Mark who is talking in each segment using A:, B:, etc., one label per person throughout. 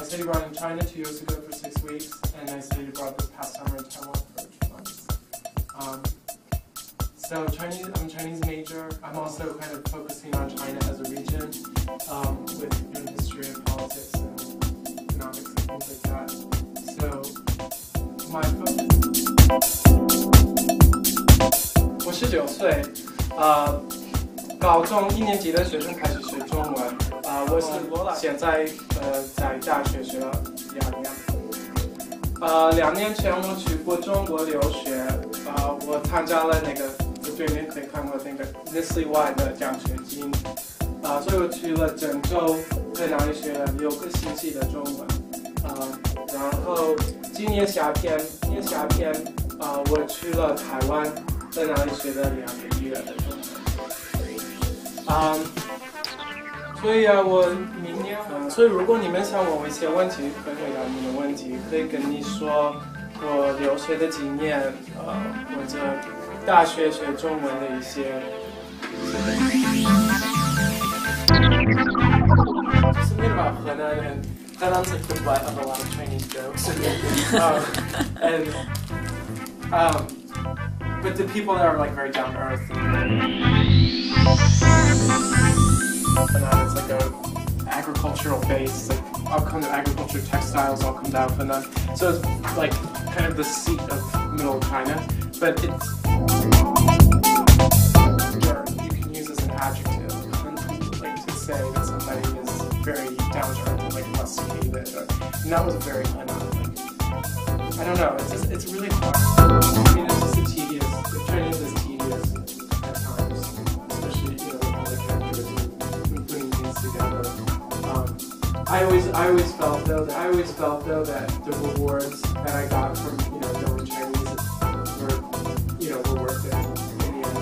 A: studied abroad in China 2 years ago for 6 weeks, and I studied abroad this past summer in Taiwan for 2 months. So I'm a Chinese major. I'm also kind of focusing on China as a region with history and politics and economics and things like that. So my focus. 我19岁，高中1年级的学生开始学中文。我是现在在大学学了2年。2年前我去过中国留学，我参加了那个对面可以看过那个内外的奖学金，所以我去了郑州，在那里学了6个星期的中文。然后今年夏天，我去了台湾，在那里学了2个月的中文。所以我明年，所以如果你们想问我一些问题，可以回答你们的问题，可以跟你说我留学的经验，或者大学学中文的一些。Something about Henan and Henan's like the butt of a lot of Chinese jokes. But the people there are like very down to earth. Henan is like a agricultural base, like all kinds of agriculture textiles all come down from Henan. So it's like kind of the seat of middle China, but it's you can use as an adjective, like to say that somebody is very down to earth and like rusticated, and that was very Henan. Like, I don't know, it's really hard. I mean, it's just tedious. The Chinese is tedious at times, especially with all the characters and putting things together. I always felt though that the rewards that I got from knowing Chinese were worth it in the end.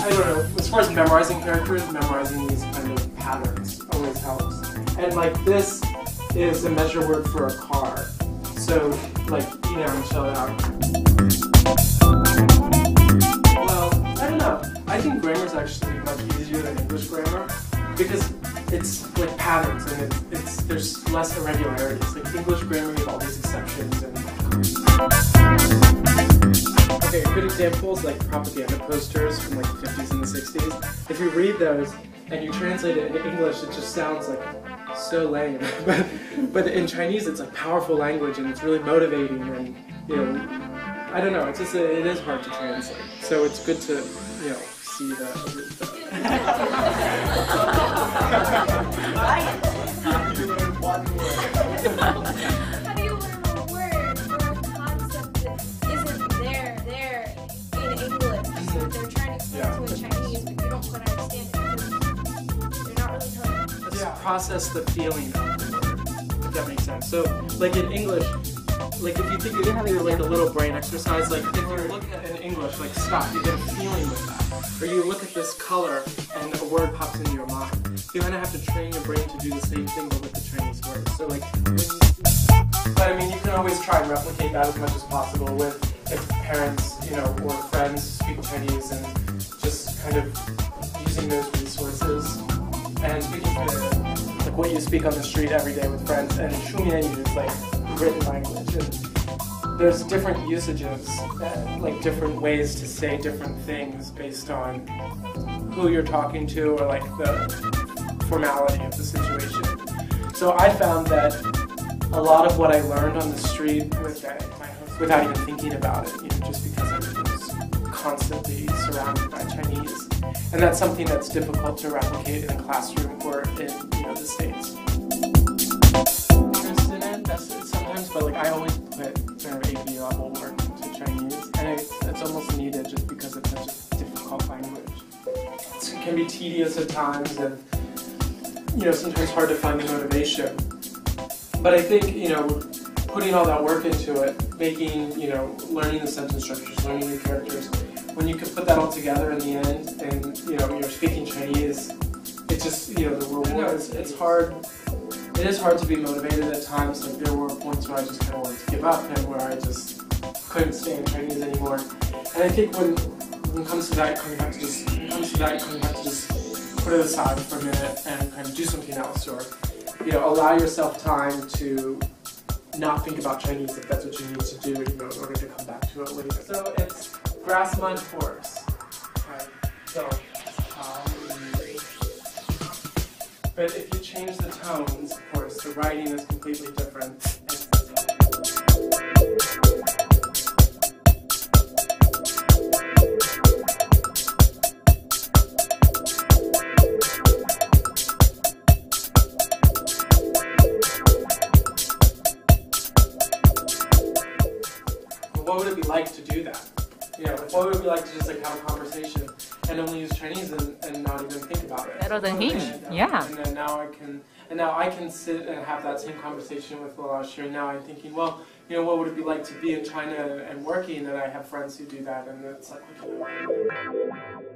A: I don't know. As far as memorizing characters, memorizing these kind of patterns always helps. And like this is a measure word for a car. So like shell it out. Well, I don't know. I think grammar is actually much easier than English grammar because it's like patterns and there's less irregularities. Like English grammar, you have all these exceptions and. Okay, a good example is like propaganda posters from like the 50s and the 60s. If you read those and you translate it into English, it just sounds like so lame. but in Chinese, it's like powerful language and it's really motivating and I don't know. It is hard to translate. So it's good to see the
B: How do you learn a word or a concept that isn't there in English? So they're trying to explain to in Chinese, but you don't quite understand it because they're not really telling you.
A: Just process the feeling of the word, if that makes sense. So like in English, like if you think you're having like a little brain exercise, like if you look at in English, like stop, you get a feeling with that. Or you look at this color and a word pops into your mind. You kind of have to train your brain to do the same thing but with the Chinese words. So like, but I mean you can always try and replicate that as much as possible with if parents, or friends speak Chinese and just kind of using those resources and speaking like what you speak on the street every day with friends, and Shumianyu is like written language. And there's different usages, like different ways to say different things based on who you're talking to or like the formality of the situation. So I found that a lot of what I learned on the street without even thinking about it, just because I was constantly surrounded by Chinese. And that's something that's difficult to replicate in a classroom or in the States. Interested in it, that's it sometimes, but like I always put kind of AP level work into Chinese, and it's almost needed just because it's such a difficult language. It can be tedious at times, and sometimes hard to find the motivation. But I think putting all that work into it, making learning the sentence structures, learning the characters, when you can put that all together in the end, and you're speaking Chinese, it's just the reward. It's hard. It is hard to be motivated at times. Like there were points where I just kind of wanted to give up, and where I just couldn't stay in Chinese anymore. And I think when it comes to that, you have to just put it aside for a minute and kind of do something else, or allow yourself time to not think about Chinese if that's what you need to do, in order to come back to it later. So it's grass, mud, horse. Right. So, but if you change the tones, of course, the writing is completely different. What would it be like to do that? What would it be like to just have a conversation and only use Chinese and not even think about it?
C: Better than him, yeah.
A: And then now I can sit and have that same conversation with Helijian. Now I'm thinking, well, what would it be like to be in China and working? And I have friends who do that, and it's like, okay.